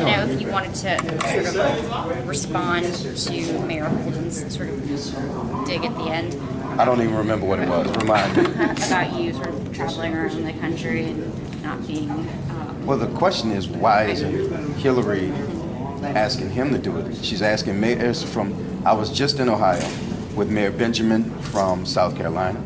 didn't know if you wanted to sort of respond to Mayor Holden's sort of dig at the end. I don't even remember what it was. Remind me. About you sort of traveling around the country and not being... Well, the question is, why isn't Hillary asking him to do it? She's asking mayors from... I was just in Ohio with Mayor Benjamin from South Carolina,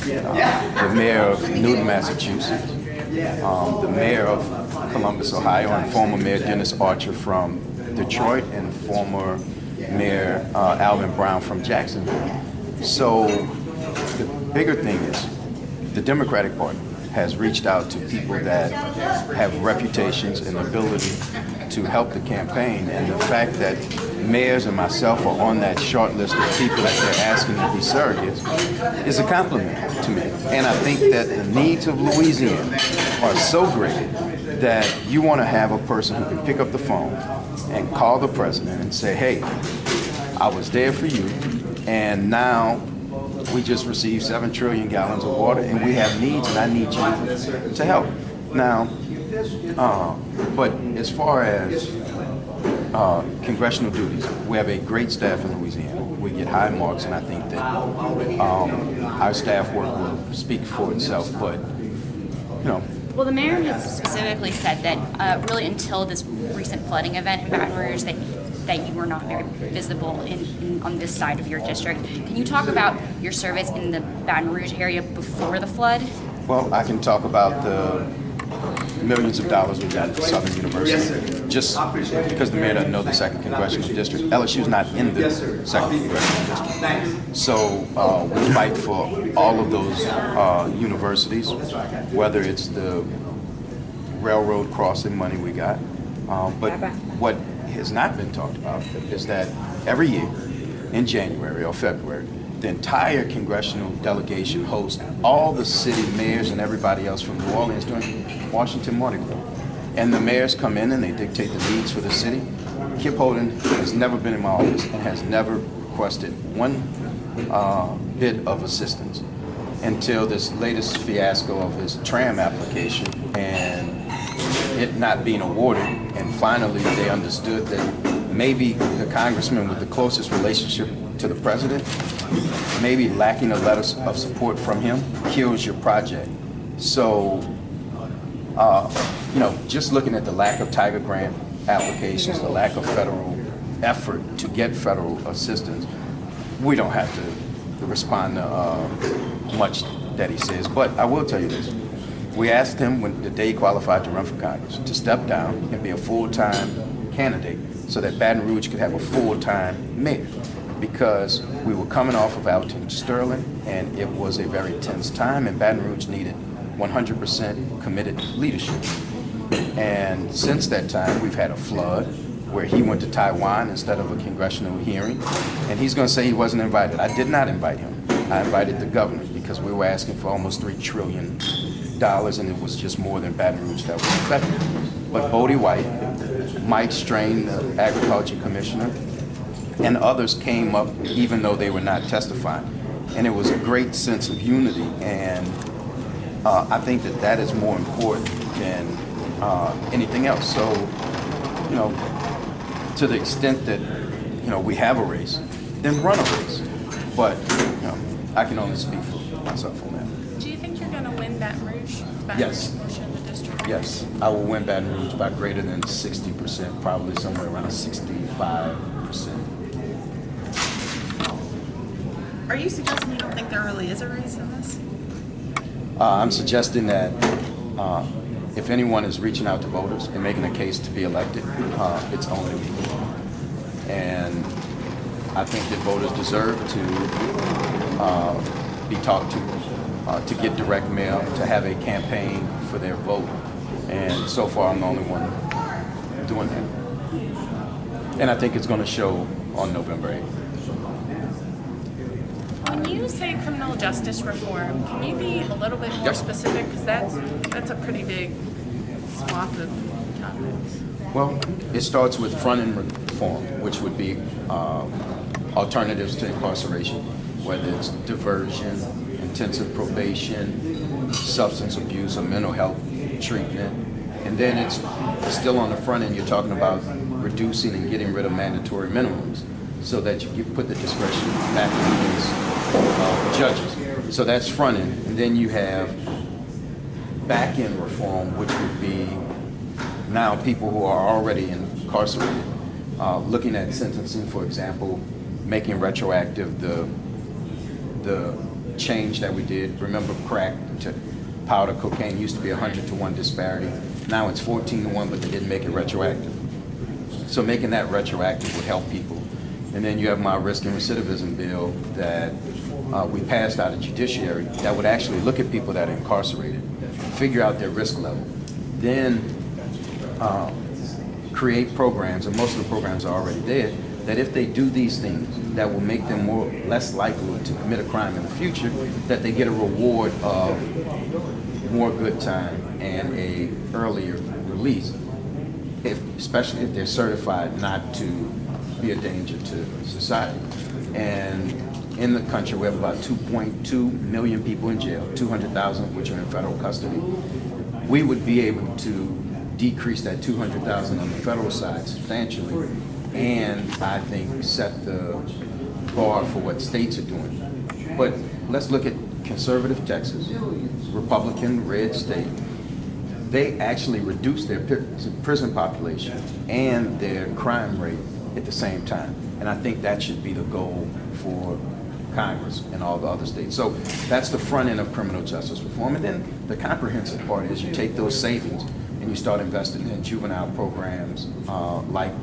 the mayor of Newton, Massachusetts, the mayor of Columbus, Ohio, and former Mayor Dennis Archer from Detroit, and former Mayor Alvin Brown from Jacksonville. So the bigger thing is the Democratic Party has reached out to people that have reputations and ability to help the campaign, and the fact that mayors and myself are on that short list of people that they're asking to be surrogates is a compliment to me. And I think that the needs of Louisiana are so great that you want to have a person who can pick up the phone and call the president and say, hey, I was there for you, and now we just received 7 trillion gallons of water, and we have needs, and I need you to help. Now, but as far as congressional duties, we have a great staff in Louisiana. We get high marks, and I think that our staff work will speak for itself. But, you know. Well, the mayor has specifically said that really until this recent flooding event in Baton Rouge, that you were not very visible on this side of your district. Can you talk about your service in the Baton Rouge area before the flood? Well, I can talk about the millions of dollars we got at Southern University. Just because the mayor doesn't know the 2nd Congressional District, LSU's not in the 2nd Congressional District. So we fight for all of those universities, whether it's the railroad crossing money we got. But what has not been talked about is that every year in January or February, the entire congressional delegation hosts all the city mayors and everybody else from New Orleans during Washington Mardi Gras. And the mayors come in and they dictate the needs for the city. Kip Holden has never been in my office and has never requested one bit of assistance until this latest fiasco of his tram application and it not being awarded. And finally they understood that maybe the congressman with the closest relationship to the president, maybe lacking a letter of support from him kills your project. So, you know, just looking at the lack of Tiger Grant applications, the lack of federal effort to get federal assistance, we don't have to respond to much that he says. But I will tell you this. We asked him when the day he qualified to run for Congress to step down and be a full-time candidate so that Baton Rouge could have a full-time mayor, because we were coming off of Alton Sterling and it was a very tense time, and Baton Rouge needed 100% committed leadership. And since that time, we've had a flood where he went to Taiwan instead of a congressional hearing, and he's going to say he wasn't invited. I did not invite him. I invited the governor because we were asking for almost $3 trillion, and it was just more than Baton Rouge that was affected. But Bodie White, Mike Strain, the agriculture commissioner, and others came up even though they were not testifying. And it was a great sense of unity, and I think that that is more important than anything else. So, you know, to the extent that, you know, we have a race, then run a race. But, you know, I can only speak for myself on that. Do you think you're going to win Baton Rouge? Yes. Portion of the district? Yes, I will win Baton Rouge by greater than 60%, probably somewhere around 65%. Are you suggesting you don't think there really is a race in this? I'm suggesting that if anyone is reaching out to voters and making a case to be elected, it's only me. And I think that voters deserve to be talked to get direct mail, to have a campaign for their vote. And so far, I'm the only one doing that. And I think it's going to show on November 8th. When you say criminal justice reform, can you be a little bit more specific? Because that's a pretty big swath of topics. Well, it starts with front-end reform, which would be alternatives to incarceration, whether it's diversion, intensive probation, substance abuse, or mental health treatment, And then it's still on the front end, you're talking about reducing and getting rid of mandatory minimums so that you put the discretion back in these judges. So that's front end. And then you have back end reform, which would be now people who are already incarcerated, looking at sentencing, for example, making retroactive the change that we did. Remember, crack to powder cocaine used to be 100-to-1 disparity. Now it's 14-to-1, but they didn't make it retroactive. So making that retroactive would help people. And then you have my risk and recidivism bill that we passed out of judiciary that would actually look at people that are incarcerated, figure out their risk level, then create programs, and most of the programs are already there, that if they do these things that will make them less likely to commit a crime in the future, that they get a reward of more good time and a earlier release, especially if they're certified not to be a danger to society. And in the country, we have about 2.2 million people in jail, 200,000 of which are in federal custody. We would be able to decrease that 200,000 on the federal side substantially, and I think set the bar for what states are doing. But let's look at conservative Texas, Republican red state. They actually reduced their prison population and their crime rate at the same time. And I think that should be the goal for Congress and all the other states. So that's the front end of criminal justice reform. And then the comprehensive part is you take those savings and you start investing in juvenile programs like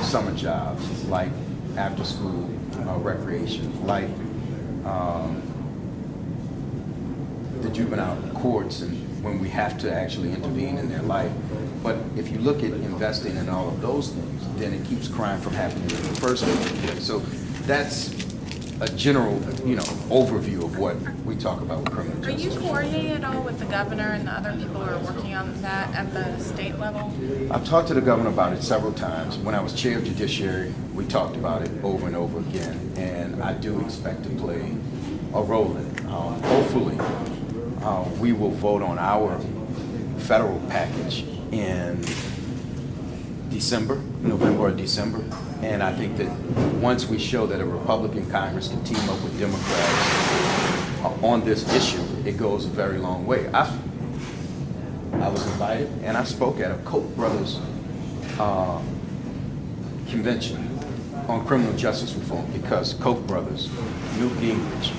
summer jobs, like after school recreation, like the juvenile courts, and when we have to actually intervene in their life. But if you look at investing in all of those things, then it keeps crime from happening in the first place. So that's a general, overview of what we talk about with criminal justice. Are you coordinating at all with the governor and the other people who are working on that at the state level? I've talked to the governor about it several times. When I was chair of judiciary, we talked about it over and over again, and I do expect to play a role in it. Hopefully, we will vote on our federal package in November or December. And I think that once we show that a Republican Congress can team up with Democrats on this issue, it goes a very long way. I was invited and I spoke at a Koch brothers convention on criminal justice reform because Koch brothers, Newt Gingrich,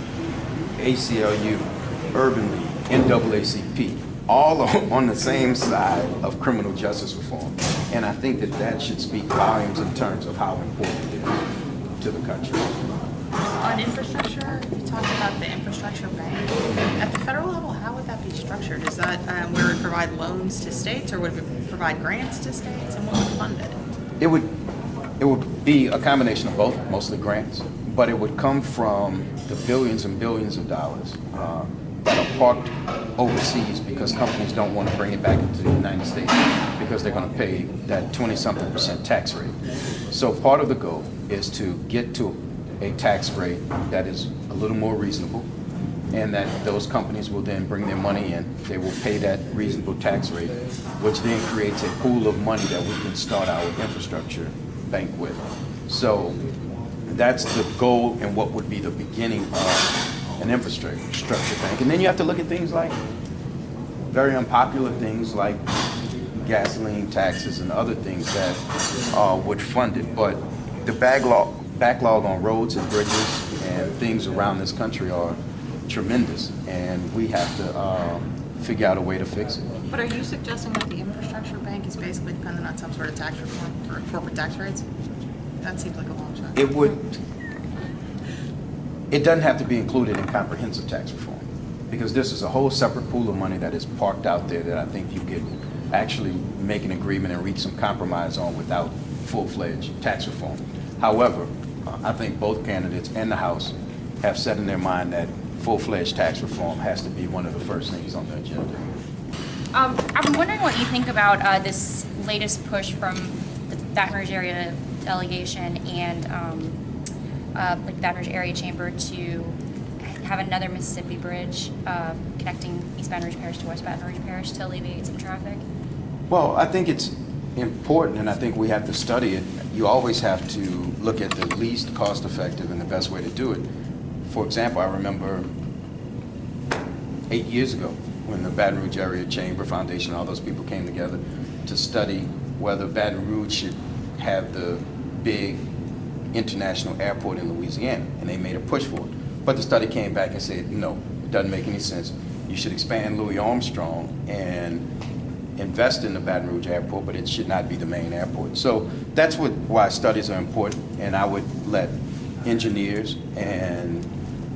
ACLU, Urban League, NAACP, all on the same side of criminal justice reform. And I think that should speak volumes in terms of how important it is to the country. On infrastructure, you talked about the infrastructure bank. At the federal level, how would that be structured? Is that where we provide loans to states, or would we provide grants to states, and what would fund it? It would be a combination of both, mostly grants, but it would come from the billions and billions of dollars that are parked overseas because companies don't want to bring it back into the United States because they're going to pay that 20-something% tax rate. So part of the goal is to get to a tax rate that is a little more reasonable, and that those companies will then bring their money in. They will pay that reasonable tax rate, which then creates a pool of money that we can start our infrastructure bank with. So that's the goal and what would be the beginning of an infrastructure bank. And then you have to look at things like very unpopular things like gasoline taxes and other things that would fund it. But the backlog on roads and bridges and things around this country are tremendous, and we have to figure out a way to fix it. But are you suggesting that the infrastructure bank is basically dependent on some sort of tax reform for corporate tax rates? That seems like a long shot. It doesn't have to be included in comprehensive tax reform, because this is a whole separate pool of money that is parked out there that I think you could actually make an agreement and reach some compromise on without full-fledged tax reform. However, I think both candidates and the House have set in their mind that full-fledged tax reform has to be one of the first things on the agenda. I'm wondering what you think about this latest push from the Baton Rouge area delegation and like Baton Rouge area chamber to have another Mississippi bridge connecting East Baton Rouge Parish to West Baton Rouge Parish to alleviate some traffic. Well, I think it's important, and I think we have to study it. You always have to look at the least cost-effective and the best way to do it. For example, I remember 8 years ago when the Baton Rouge Area Chamber Foundation, all those people came together to study whether Baton Rouge should have the big international airport in Louisiana, and they made a push for it. But the study came back and said, no, it doesn't make any sense. You should expand Louis Armstrong and invest in the Baton Rouge airport, but it should not be the main airport. So that's why studies are important, and I would let engineers and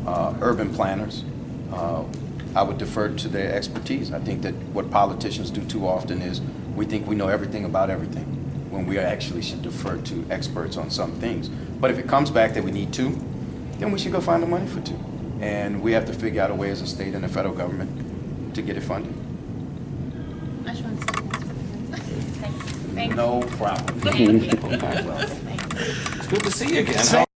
urban planners, I would defer to their expertise. I think that what politicians do too often is we think we know everything about everything, when we actually should defer to experts on some things. But if it comes back that we need two, then we should go find the money for two. And we have to figure out a way as a state and the federal government to get it funded. I just want to say Thank you. No problem. Thank you. It's good to see you again.